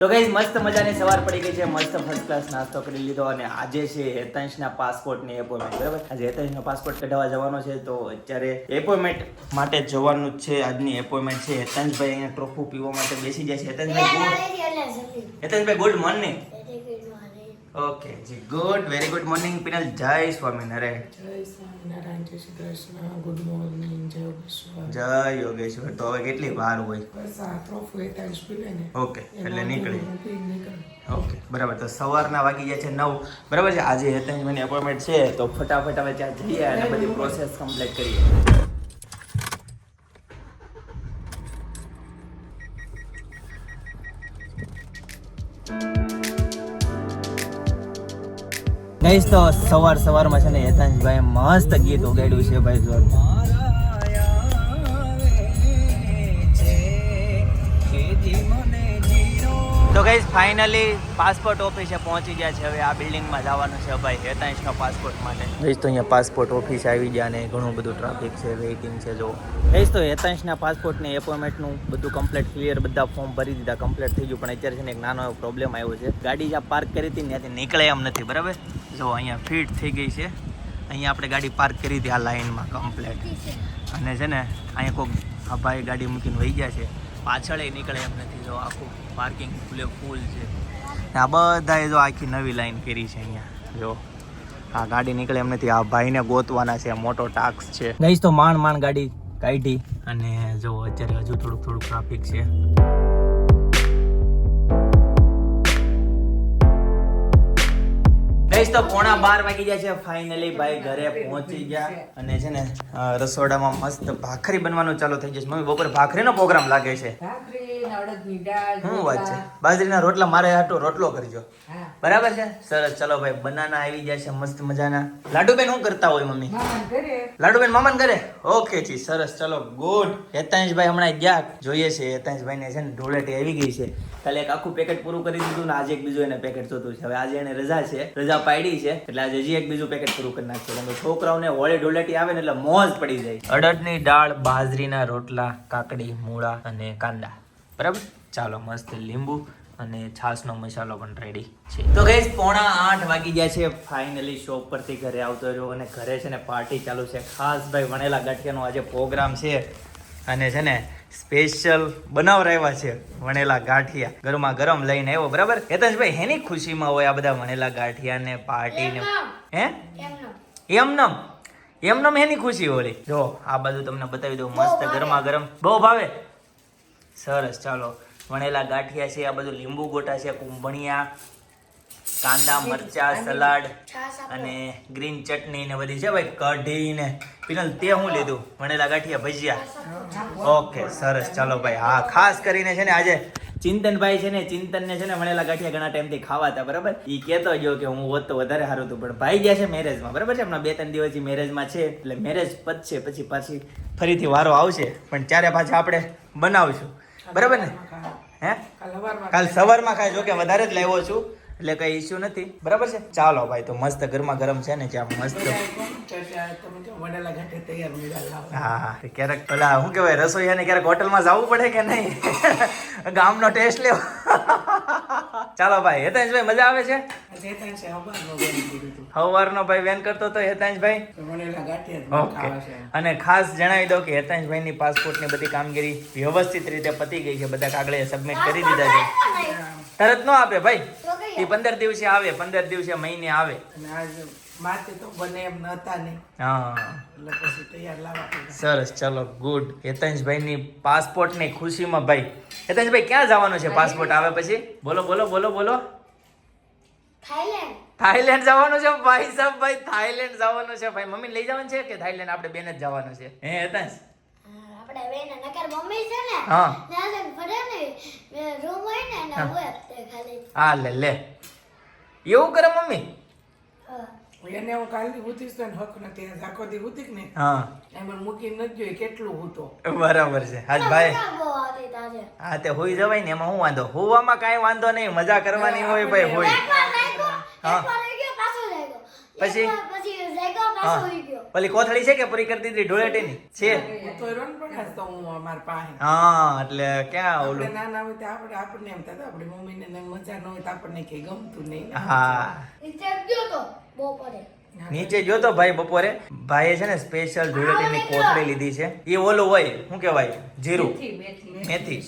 તો ગાઈસ મસ્ત મજાની સવાર પડી ગઈ છે, મસ્ત ફર્સ્ટ ક્લાસ નાસ્તો કરી લીધો અને આજે છે હેતાંશના પાસપોર્ટની એપોઇન્ટમેન્ટ, બરાબર? આજે હેતાંશનો પાસપોર્ટ કઢાવવા જવાનો છે તો અત્યારે એપોઇન્ટમેન્ટ માટે જવાનું જ છે. આજની એપોઇન્ટમેન્ટ છે. હેતાંશભાઈ અહીંયા ટ્રોફી પીવા માટે બેસી જાય છે. હેતાંશભાઈ good morning. Okay ji, good, very good morning. Pinal, જય સ્વામિનારાયણ. જય સ્વામિનારાયણ, જય શ્રી કૃષ્ણ, ગુડ મોર્નિંગ, જય યોગેશ્વર. જય યોગેશ્વર. તો હવે કેટલી વાર હોય? બસ આ ટ્રોફી હેતાંશ પીવે ને ઓકે, એટલે નીકળી. નીકળ. ઓકે, બરાબર. તો સવારના વાગી ગયા છે 9, બરાબર છે. આજે હેતાંશભાઈની અપોઇન્ટમેન્ટ છે તો ફટાફટ હવે ત્યાં જઈએ અને બધી પ્રોસેસ કમ્પ્લીટ કરીએ. ગાઈસ, તો સવારમાં છે ને હેતાંશભાઈ મસ્ત ગીત ઉગાડ્યું છે ભાઈ જોર. તો ગાઈસ ફાઇનલી પાસપોર્ટ ઓફિસે પહોંચી ગયા છે. હવે આ બિલ્ડિંગમાં જવાનું છે ભાઈ હેતાંશના પાસપોર્ટ માટે. ગાઈસ, તો અહીંયા પાસપોર્ટ ઓફિસ આવી ગયા ને ઘણું બધું ટ્રાફિક છે, વેઇટિંગ છે. જો ગાઈસ, તો હેતાંશના પાસપોર્ટની એપોઇન્ટમેન્ટનું બધું કમ્પ્લીટ ક્લિયર, બધા ફોર્મ ભરી દીધા, કમ્પ્લીટ થઈ ગયું. પણ અત્યારે છે ને એક નાનો એવો પ્રોબ્લેમ આવ્યો છે. ગાડી જ્યાં પાર્ક કરી હતી ત્યાંથી નીકળે એમ નથી, બરાબર? જો અહીંયા ફિટ થઈ ગઈ છે. અહીંયા આપણે ગાડી પાર્ક કરી હતી આ લાઇનમાં કમ્પ્લીટ, અને છે ને અહીંયા કોઈક આ ભાઈ ગાડી મૂકીને વહી ગયા છે. પાછળ નીકળે એમ નથી. જો આખું પાર્કિંગ ફૂલ છે. આ બધાએ જો આખી નવી લાઈન કરી છે અહીંયા. જો આ ગાડી નીકળે એમ નથી. આ ભાઈને ગોતવાના છે, મોટો ટાસ્ક છે. ગઈશ તો માંડ ગાડી કાઢી અને જો અત્યારે હજુ થોડુંક ટ્રાફિક છે. ગઈશ તો 11:15 વાગી ગયા છે. ફાઇનલી ભાઈ ઘરે પહોંચી ગયા અને છે ને રસોડામાં મસ્ત ભાખરી બનવાનું ચાલુ થઈ જશે. મમ્મી બપોરે ભાખરીનો પ્રોગ્રામ લાગે છે. ભાખરી, અડદની દાળ, શું વાત છે? બાજરીના રોટલા મારે હાટો રોટલો કરજો, બરાબર છે? સરસ. ચલો ભાઈ, બનાના આવી જાય છે મસ્ત મજાના. લાડુબેન શું કરતા હોય મમ્મી? લાડુબેન મામાન કરે. ઓકે જી, સરસ. ચલો ગુડ. હેતાંશભાઈ હમણાં ગયા, જોઈએ છે હેતાંશભાઈને છે ને ઢોળેટી આવી ગઈ છે. કાલે એક આખું પેકેટ પૂરું કરી દીધું ને આજે એક બીજું એને પેકેટ જોતું છે. હવે આજે એને રજા છે, રજા પાડી છે એટલે આજે હજી એક બીજું પેકેટ પૂરું કરી નાખશે. કેમ કે છોકરાઓને હોળી ઢોળેટી આવે ને એટલે મોજ પડી જાય. અડદની દાળ, બાજરીના રોટલા, કાકડી, મૂળા અને કાંદા, બરાબર? ચાલો, મસ્ત લીંબુ અને છાશનો મસાલો પણ રેડી છે. તો ગાઈસ 7:45 વાગી ગયા છે. ફાઇનલી શોપ પરથી ઘરે આવતો રહ્યો અને ઘરે છે ને પાર્ટી ચાલુ છે. ખાસ ભાઈ વણેલા ગાંઠિયાનો આજે પ્રોગ્રામ છે અને છે ને સ્પેશિયલ બનાવરાવ્યા છે વણેલા ગાંઠિયા. ગરમા ગરમ લઈને આવ્યો, બરાબર? હેતાંશભાઈ હેની ખુશીમાં હોય આ બધા વણેલા ગાંઠિયા ને પાર્ટી ને? હે એમનમ હેની ખુશી હોય? જો આ બાજુ તમને બતાવી દઉં, મસ્ત ગરમા ગરમ. બહુ ભાવે? સરસ. ચાલો, વણેલા ગાંઠિયા છે, આ બધું લીંબુ ગોટા છે, કુંભણિયા, કાંદા, મરચા, સલાડ અને ગ્રીન ચટણી ને બધી છે ભાઈ, કઢી ને. પિનલ, તે હું લીધું? વણેલા ગાંઠિયા, ભજીયા. ઓકે, સરસ. ચાલો ભાઈ. હા, ખાસ કરીને છે ને આજે ચિંતનભાઈ છે ને, ચિંતનને છે ને વણેલા ગાંઠિયા ઘણા ટાઈમથી ખાવા હતા, બરાબર? એ કહેતો ગયો કે હું હોત તો વધારે સારું હતું, પણ ભાઈ ગયા છે મેરેજમાં, બરાબર છે? હમણાં 2-3 દિવસથી મેરેજમાં છે એટલે મેરેજ પતશે પછી ફરીથી વારો આવશે, પણ ત્યારે પાછા આપણે બનાવશું, બરાબર ને? હે, કાલ સવારમાં ખાય. જો કે વધારે જ લાવ્યો છું એટલે કઈ ઇસ્યુ નથી, બરાબર છે? ચાલો ભાઈ, તો મસ્ત ગરમા ગરમ છે ને ત્યાં મસ્ત. હા, ક્યારેક પેલા શું કહેવાય, રસોઈયાને ક્યારેક હોટલમાં જવું પડે કે નહીં? ગામનો ટેસ્ટ લેવો. ચાલો ભાઈ. હેતાંશભાઈ મજા આવે છે? સવારનો ભાઈ વેન કરતો તો હેતાંશભાઈ. ઓકે. અને ખાસ જણાવી દઉં કે હેતાંશભાઈની પાસપોર્ટની બધી કામગીરી વ્યવસ્થિત રીતે પતી ગઈ છે. બધા કાગળે સબમિટ કરી દીધા છે. તરત ન આપે ભાઈ, એ 15 દિવસે આવે, 15 દિવસે મહિને આવે. સરસ. ચલો ગુડ. હેતાંશભાઈની પાસપોર્ટની ખુશીમાં ભાઈ, હેતાંશભાઈ ક્યાં જવાનું છે પાસપોર્ટ આવે પછી? બોલો. થાઈલેન્ડ જવાનું છે ભાઈ સાહેબ. ભાઈ થાઈલેન્ડ જવાનું છે ભાઈ. મમ્મી લઈ જવાનું છે કે થાઈલેન્ડ આપણે બેન જ જવાનું છે? હે હેતાંશ? આપણે બેન નકર મમ્મી છે ને, હા, ત્યાં ફરે ને રૂમ હોય ને ના હોય તે ખાલી. હા, લે એવું કરે મમ્મી? એને હું કાલની ઉતીસ તો હક નથી, આખો દી ઉતીક ને. હા, એમાં મૂકી નથી જોઈ કેટલું હૂતો. બરાબર છે. હાલ ભાઈ. બહુ આવતી તાજે. હા, તે હોઈ જવાય ને, એમાં હું વાંધો? હોવામાં કાંઈ વાંધો નહીં, મજા કરવાની હોય ભાઈ. હોય. એકવાર ગયો પાછો જાય ગયો. પછી પછી જાય ગયો પાછો આવી ગયો. પેલી કોથળી છે કે પૂરી કરી દીધી ઢોળેટીની છે? હું તો રન પણ હસતો હું અમારા પાસે. હા એટલે ક્યાં આપણે ઓલું નાના હોય તો આપણને એમ થતું આપણી મમ્મીને ને મજા ન હોય તો આપણને કઈ ગમતું નહીં. હા નીચે ગયો તો બપોરે. નીચે ગયો તો ભાઈ બપોરે. ભાઈએ છે ને સ્પેશિયલ ઢોળેટીની કોથળી લીધી છે. એ ઓલું હોય શું કહેવાય, જીરું, મેથી.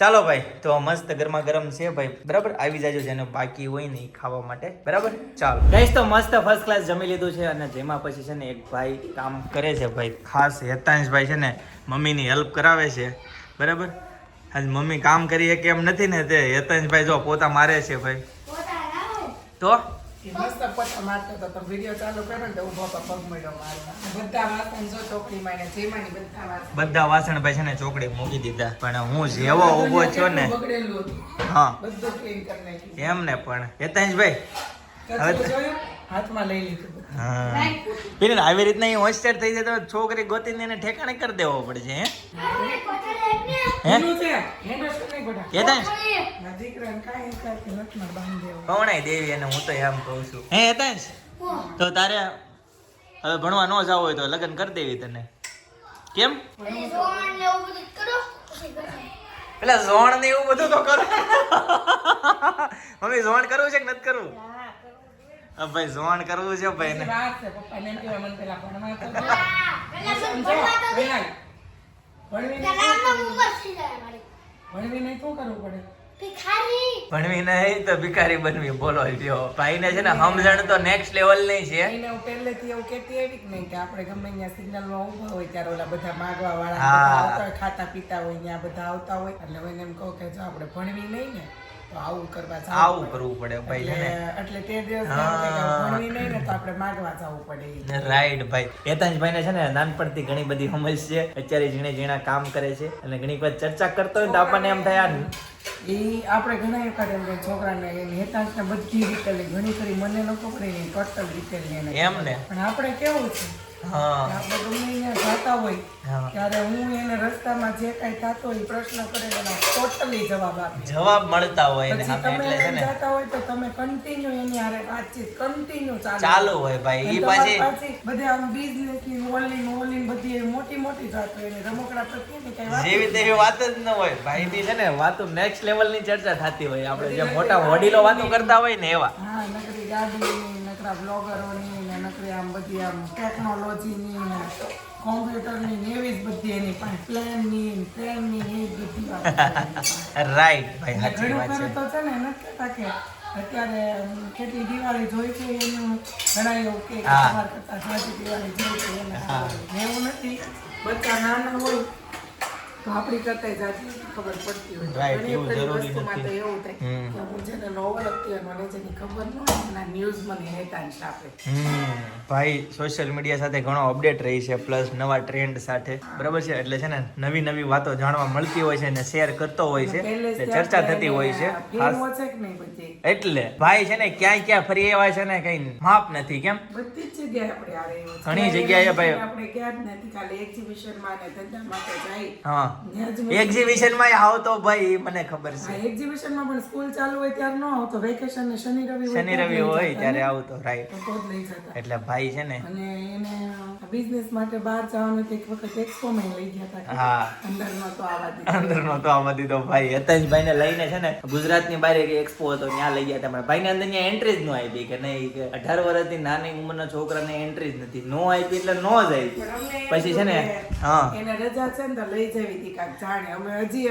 ચાલો ભાઈ, તો મસ્ત ગરમા ગરમ છે ભાઈ, બરાબર. આવી જાજો જેને બાકી હોય ને ઈ ખાવા માટે, બરાબર. ચાલો ગાઈસ, તો મસ્ત ફર્સ્ટ ક્લાસ જમી લીધું છે અને જેમાં પછી છે ને એક ભાઈ કામ કરે છે ભાઈ, ખાસ હેતાંશભાઈ છે ને મમ્મીની હેલ્પ કરાવે છે, બરાબર. આજ મમ્મી કામ કરીએ કેમ નથી ને તે હેતાંશભાઈ જો પોતા મારે છે ભાઈ. પોતા લાવો. તો એ મસ્ત પત્તા મારતો હતો તો વિડીયો ચાલુ કર્યો ને તો ઊભો પગ મળ્યો મારવા. બધા વાસણ જો ચોકડીમાં ને જેમાંની બધા વાસણ. બધા વાસણ ભાઈ છે ને ચોકડી મૂકી દીધા, પણ હું જેવો ઊભો થયો ને, બગડેલું હતું. હા બધું ક્લીન કરી નાખ્યું. એમ ને, પણ હેતાંશભાઈ કચરું જોયું? હાથમાં લઈ લીધું બધું. હા પેલી આવી રીતના એ હોસ્ટેલ થઈ જાય તો છોકરી ગોતીને એને ઠેકાણે કરી દેવો પડશે. હે આપણે કોઠા લઈને હે એનું છે હેન્ડલ નહીં ગોઠા. હેતાંશ ના દીકરાને કાંઈ કાંઈ નથમાં બાંધી દેવું. કવણાઈ દેવી અને હું તો એમ કહું છું. હે હેતાંશ, હું તો તારે હવે ભણવા ન જવું હોય તો લગ્ન કરી દેવી તને. કેમ? પછી જોણ ને એવું બધું કરો પછી કરજો. પેલા ઝોણ ને એવું બધું તો કરો. મમ્મી ઝોણ કરવું છે કે નથી કરવું? હા ભાઈ ઝોણ કરવું છે ભાઈ ને. વાત છે પપ્પાને એમ કહેવાય મને પેલા ભણવા તો દો. પેલા મને સમજો? ભણવા તો દે. વેલાય. ભણવીને પેલા આમનો ઉંમર થઈ જાય મારી. ભણવીને શું કરવું પડે? ભિખારી. ભણવી નહીં તો ભિખારી બનવી. બોલો લ્યો ભાઈને છે ને સમજણ તો નેક્સ્ટ લેવલ ની છે. એને હું પહેલેથી એવું કહેતી એવી જ નહીં કે આપણે ગમે ત્યાં સિગ્નલમાં ઊભા હોય ત્યારે ઓલા બધા માગવા વાળા હા. બધા આવતા હોય, ખાતા પીતા હોય ત્યાં બધા આવતા હોય એટલે હું એને એમ કહું કે જો આપણે ભણવી નહીં ને તો આવું કરવા જવું આવું પડે. કરવું પડે ભાઈ છે ને. એટલે તે દિવસ એમ કહે કે ભણવી નહીં ને તો આપણે માગવા જવું પડે. રાઈટ ભાઈ. હેતાંશભાઈ ને છે ને નાનપણથી ઘણી બધી સમજ છે. અત્યારે ઝીણે ઝીણા કામ કરે છે અને ઘણી વાર ચર્ચા કરતો હોય તો આપણને એમ થાય એ આપણે ઘણા વખત એમ કે છોકરાને એની હેતાંશને બધી ડિટેલ ઘણી ખરી મને લોકો પડે ને ટોટલ ડિટેલ એને એમ ને. પણ આપણે કેવું છે હા આપણે ગમે અહીંયા જાતા હોય હા. ત્યારે હું એને રસ્તામાં જે કાંઈ થતો હોય એ પ્રશ્ન કરે એનો ટોટલી જવાબ આપી. જવાબ મળતા હોય ને પછી સામે તમે એટલે છે એને ને જાતા હોય તો તમે કન્ટિન્યુ એની હારે વાતચીત કન્ટિન્યુ ચાલુ હોય ભાઈ. ઈ તમારી પાછી પાછી બધે આમ બિઝનેસ ની ઓનલાઈન બધી એવી મોટી મોટી વાત હોય એની રમકડા પ્રત્યેની કઈ વાત જેવી તેવી વાત જ ન હોય ભાઈ ની છે ને વાતો નેક્સ્ટ લેવલ ની ચર્ચા થતી હોય. આપણે જે મોટા વડીલો વાતો કરતા હોય ને એવા. હા નકરી ગાડીની નકરા બ્લોગરોની ને નકરી આમ બધી આમ ટેકનોલોજીની ને કોમ્પ્યુટરની ને એવી જ બધી એની પાસે પ્લેનની ટ્રેનની એવી જ બધી વાત રાઈટ ભાઈ, સાચી ઘણું વાત છે. ખરું તો છે ને નથી કહેતા કે અત્યારે કેટલી દિવાળી જોઈ છે એનું ઘણા એવું કે હા. તમારા કરતા સાચી દિવાળી જોઈ છે એને હા. એવું નથી. બધા નાના હોય તો આપણી કરતા જાજી ખબર પડતી હોય. Right, ઘણી એવું બધી જરૂરી વસ્તુમાં નથી. તો એવું થાય કે હું જેને ન ઓળખતી હોય મને જેની ખબર ન હોય એના ન્યૂઝ મને હેતાંશ આપે. ભાઈ સોશિયલ મીડિયા સાથે ઘણો અપડેટ રહી છે, પ્લસ નવા ટ્રેન્ડ સાથે, બરાબર છે. એટલે છે ને નવી નવી વાતો જાણવા મળતી હોય છે અને શેર કરતો હોય છે, પહેલેથી એટલે ચર્ચા આપણે થતી હોય છે ફિલ્મો ખાસ. છે કે નહીં બધી? એટલે ભાઈ છે ને ક્યાંય ક્યાં ફરી એવા છે ને કઈ માપ નથી. કેમ? બધી જ જગ્યાએ આપણે આ રહ્યું છે. ઘણી જગ્યાએ ભાઈ. આપણે ગયા જ નથી, ખાલી એક્ઝિબિશનમાં ને ધંધા માટે જાય. હા, ત્યાં જ મજા. એક્ઝિબિશન માં આવતો ભાઈ, ઈ મને ખબર હા, છે. એક્ઝિબિશનમાં પણ સ્કૂલ ચાલુ હોય ત્યારે ન આવતો, વેકેશન ને શનિ રવિ શનિ રવિ હોય ત્યારે આવતો. રાઈટ. તો જ લઈ જતા. એટલે ભાઈ છે ને અને એને બિઝનેસ માટે બહાર જવાનું તો એક વખત એક્સપોમાં લઈ ગયા હતા. હા, અંદર નહોતો આવવા દીધો. અંદર નતો આવવા દીધો ભાઈ. હેતાંશભાઈ ને લઈને છે ને ગુજરાતની બહાર એક એક્સપો હતો, ત્યાં લઈ ગયા હતા. પણ ભાઈને અંદર ત્યાં એન્ટ્રી જ ન આપી કે નહીં, કે 18 વર્ષથી નાની ઉંમરના છોકરાને એન્ટ્રી જ નથી. નો આપી એટલે નો જ આપી. પણ અમને પછી છે ને હા એને રજા છે ને તો લઈ જવી હતી કાંઈક જાણે.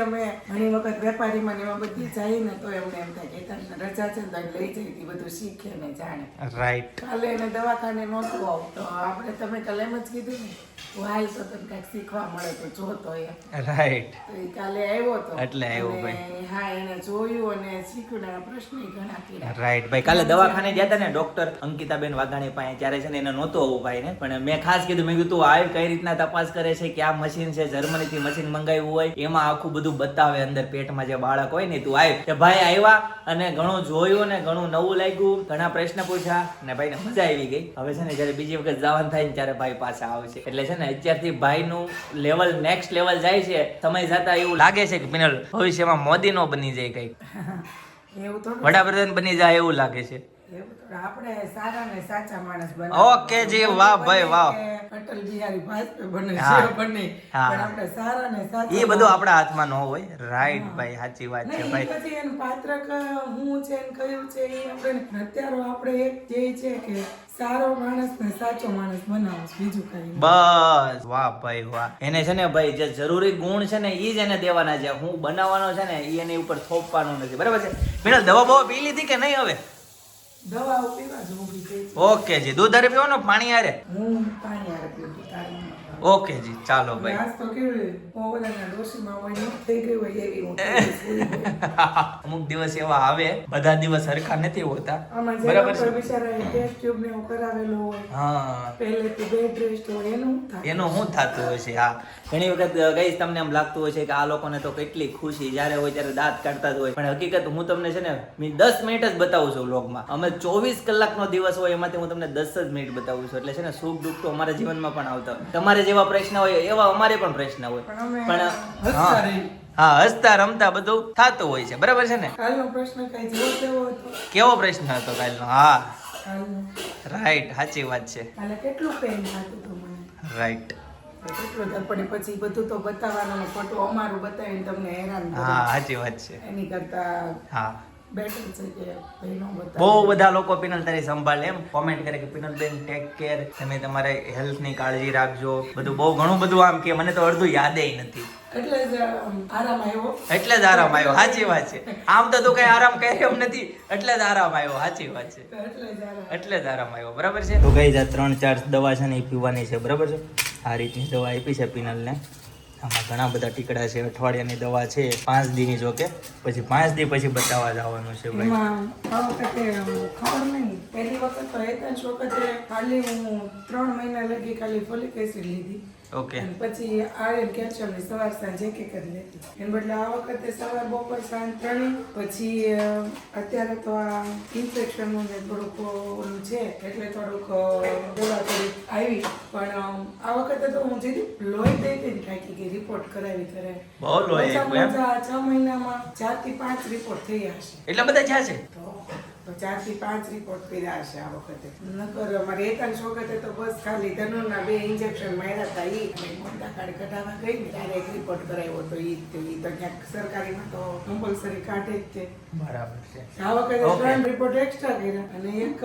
અમે ઘણી વખત વેપારીમાં ને એમાં બધી જઈએ ને તો એમને એમ થાય કે તને રજા છે ને તો લઈ જઈ હતી, બધું શીખે ને જાણે. રાઈટ. કાલે એને દવાખાને નહોતું આવું તો આપણે તમે કાલે એમ જ કીધું ને તું હાલ તો તને કાંઈક શીખવા મળે તો જોતો એમ. રાઈટ. તો એ કાલે આવ્યો તો એટલે આવ્યો અને હા એને જોયું અને શીખ્યું ને એના પ્રશ્ન ઘણા કર્યા. રાઈટ ભાઈ. કાલે દવાખાને ગયા હતા ને ડોક્ટર અંકિતાબેન વાઘાણી પાસે, ત્યારે છે ને એને નહોતું આવું ભાઈ ને, પણ મેં ખાસ કીધું, મેં કીધું તું આવ કઈ રીતના તપાસ કરે છે, કે આ મશીન છે જર્મની થી મશીન મંગાવ્યું હોય, એમાં આખું બધું બતાવે અંદર પેટમાં જે બાળક હોય ને, તું આવ. કે ભાઈ આવ્યા અને ઘણું જોયું ને ઘણું નવું લાગ્યું, ઘણા પ્રશ્ન પૂછ્યા ને ભાઈને મજા આવી ગઈ. હવે છે ને જયારે બીજી વખત જવાનું થાય ને ત્યારે ભાઈ પાછા આવશે. એટલે છે ને અત્યારથી ભાઈનું લેવલ નેક્સ્ટ લેવલ જાય છે. સમય જતા એવું લાગે છે કે પિનલ ભવિષ્યમાં મોદી નો બની જાય, કઈક એવું થોડું વડાપ્રધાન બની જાય એવું લાગે છે. એવું તો આપણે સારા ને સાચા માણસ બનાવવા. ઓકે જી, વાહ ભાઈ, વાહ. કે અટલ બિહારી વાજપેયી બને હા. છે બને, હા. પણ આપણે સારા ને સાચા એ બધું આપણા હાથમાં ન હોય. રાઈટ ભાઈ, સાચી વાત છે નહીં, ભાઈ. પછી એનું પાત્ર હું છે ને કયું છે એ આપણે અત્યારે આપણે એક ધ્યેય છે કે સારો માણસ ને સાચો માણસ બનાવો, બીજું કઈ નહીં. બસ, વાહ ભાઈ વાહ. એને છે ને ભાઈ જે જરૂરી ગુણ છે ને એ જ એને દેવાના છે. હું બનાવવાનો છે ને એ એની ઉપર થોપવાનું નથી, બરાબર છે. મિનલ દવા બવા પી લીધી કે નહીં હવે? દવાઓ પીવા જ ઊભી થઈ છે. ઓકે જી, દૂધ હારે પીવાનો પાણી હારે? હું પાણી હારે પીવું છું, તારી માં. ઓકે જી, ચાલો ભાઈ. આજ તો કેવું ઓવરના ડોશીમાં હોય ને થઈ ગઈ હોય એવી હું થોડી સૂઈ ગઈ. અમુક દિવસ એવા આવે, બધા દિવસ સરખા નથી હોતા, આમાં જે બરાબર ડોક્ટર છે. બિચારાએ ટેસ્ટ ટ્યુબ ને એવું કરાવેલું હોય, હા, પહેલેથી બેડ રેસ્ટ હોય, એનું શું થાય? એનું શું થતું હોય છે? હા, ઘણી વખત કઈશ તમને એમ લાગતું હોય છે કે આ લોકોને તો કેટલી ખુશી જ્યારે હોય ત્યારે દાંત કાઢતા જ હોય, પણ હકીકત હું તમને છે ને 10 મિનિટ જ બતાવું છું વ્લોગમાં. અમે 24 કલાકનો દિવસ હોય એમાંથી હું તમને 10 જ મિનિટ બતાવું છું. એટલે છે ને સુખ દુઃખ તો અમારા જીવનમાં પણ આવતા હોય. તમારે જેવા પ્રશ્ન હોય એવા અમારે પણ પ્રશ્ન હોય, પણ અમે પણ હસતા હા રહી. હા, હસતા રમતા બધું થતું હોય છે, બરાબર છે ને? કાલનો પ્રશ્ન કઈ જેવો તેવો હતો. કેવો પ્રશ્ન હતો કાલનો? હા, કાલનો રાઈટ, સાચી વાત છે. કાલે કેટલું પેન થતું હતું મને. રાઈટ, કેટલું થાય, પણ પછી બધું તો બતાવવાનું, ખોટું અમારું બતાવીને તમને હેરાન હા, કરે. સાચી વાત છે. એની કરતા હા, બેટર છે કે ભાઈ નો બતાવે. બહુ બધા લોકો પિનલ તારી સંભાળે એમ કોમેન્ટ કરે કે પિનલ બેન ટેક કેર, તમે તમારે હેલ્થ ની કાળજી રાખજો, બધું બહુ ઘણું બધું આમ કે મને તો અડધું યાદેય નથી. એટલે જ આરામ આવ્યો. એટલે જ આરામ આવ્યો, સાચી વાત છે. આમ તો તું કઈ આરામ કર્યો એમ નથી, એટલે જ આરામ આવ્યો, સાચી વાત છે. એટલે જ આરામ. એટલે જ આરામ આવ્યો, બરાબર છે. તો ગઈ આ 3-4 દવા છે ને એ પીવાની છે, બરાબર છે. આ રીતની દવા આપી છે પિનલને. આમાં ઘણા બધા ટીકડા છે, અઠવાડિયાની દવા છે, 5 દીની જો કે પછી 5 દી પછી બતાવવા જવાનું છે ભાઈ. એમાં આ વખતે ખબર નહીં, પહેલી વખત તો એકાંશ વખતે ખાલી હું 3 મહિના લગી ખાલી ફોલિક એસિડ લીધી. ઓકે, અને પછી આયર્ન કેલ્શિયમ ની સવાર સાંજ એક એક જ લેતી. એને બદલે આ વખતે સવાર બપોર સાંજ 3, પછી અત્યારે તો આ ઇન્ફેક્શન નું ને થોડુંક ઓલું છે એટલે થોડુંક દવા થોડીક આવી, પણ આ વખતે તો હું જે લોહી દઈ દઈને થાકી ગઈ. રિપોર્ટ કરાવી કરે બહુ લોહી આવ્યું એમ? 6 મહિનામાં 4 થી 5 રિપોર્ટ થઈ હશે. એટલા બધા ક્યાં છે? તો 4 થી 5 રિપોર્ટ કર્યા હશે આ વખતે. નકર અમારે એકાંશ વખતે તો બસ ખાલી ધનુરના 2 ઇન્જેક્શન માર્યા હતા. ઈ મોટા કાર્ડ કઢાવવા ગઈ ને ત્યારે એક રિપોર્ટ કરાવ્યો તો ઈ તો ક્યાંક સરકારીમાં તો કમ્પલસરી કાઢે જ છે. બરાબર છે. આ વખતે Okay. 3 રિપોર્ટ એક્સ્ટ્રા કર્યા અને એક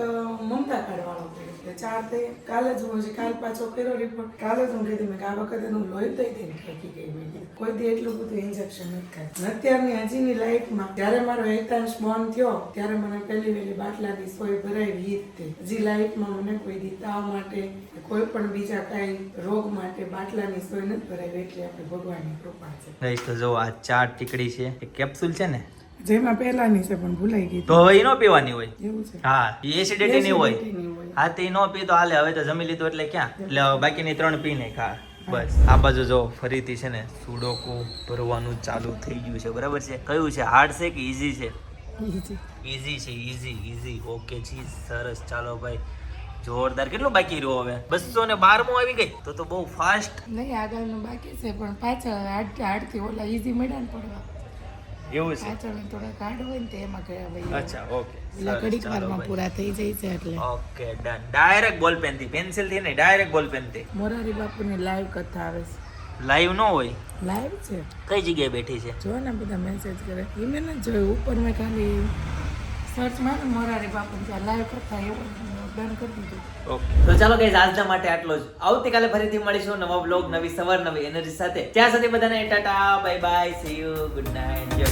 મમતા કાર્ડ વાળો કર્યો. એટલે 4 તે કાલે જ હું હજી કાલ પાછો કર્યો રિપોર્ટ. કાલે જ હું કીધી મેં કે આ વખતે હું લોહી દઈ દઈને થાકી ગઈ. મેં કીધું કોઈ દી એટલું બધું ઇન્જેક્શન નથી ખાય. અત્યારની હજીની લાઈફમાં જ્યારે મારો એકાંશ બોર્ન થયો ત્યારે મને પહેલી વહેલી બાટલાની સોય ભરાવી ઈ જ તે. હજી લાઈફમાં મને કોઈ દી તાવ માટે કે કોઈ પણ બીજા કાંઈ રોગ માટે બાટલાની સોય નથી ભરાવી. એટલે આપણે ભગવાનની કૃપા છે. ગઈશ તો જો આ 4 ટીકડી છે, એક કેપ્સ્યુલ છે ને, જેમાં પહેલાની છે પણ ભૂલાઈ ગઈ. તો હવે એ ન પીવાની હોય. એવું છે. હા, એ એસિડિટી ની હોય. Acidity ની હોય. હા, તે નો પી તો હાલે. હવે તો જમી લીધું એટલે ક્યાં, એટલે હવે બાકીની 3 પીને ખા. બસ આ બાજુ જો ફરીથી છે ને સુડોકુ ભરવાનું ચાલુ થઈ ગયું છે, બરાબર છે. કયું છે, હાર્ડ છે કે ઈઝી છે? ઈઝી છે, ઈઝી. ઓકે જી, સરસ. ચાલો ભાઈ, જોરદાર. કેટલું બાકી રહ્યું હવે? 212 આવી ગઈ તો બહુ ફાસ્ટ. નહીં, આગળનું બાકી છે પણ પાછળ હાડથી ઓલા ઈઝી મેળા ને પડવા. એવું છે? પાછળ થોડાક હાર્ડ હોય ને તો એમાં ગયા ભાઈ. અચ્છા, ઓકે. એટલે ઘડીક વારમાં પૂરા થઈ જાય છે એટલે. Okay, done. ડાયરેક્ટ બોલ પેન થી, પેન્સિલ થી નહીં, ડાયરેક્ટ બોલ પેન થી. મોરારી બાપુની લાઈવ કથા આવે છે. લાઈવ ન હોય? લાઈવ છે. કઈ જગ્યાએ બેઠી છે? જો ને બધા મેસેજ કરે. એ મેં નથી જોયું. ઉપર મેં ખાલી સર્ચ માર્યું મોરારી બાપુ ત્યાં લાઈવ કથા એવું ડન કરી દીધું. ઓકે, તો ચાલો ગાઈઝ, આજના માટે આટલો જ. આવતીકાલે ફરીથી મળીશું નવા બ્લોગ, નવી સવાર, નવી એનર્જી સાથે. ત્યાં સુધી બધાને Tata, bye bye, C you, good night, જય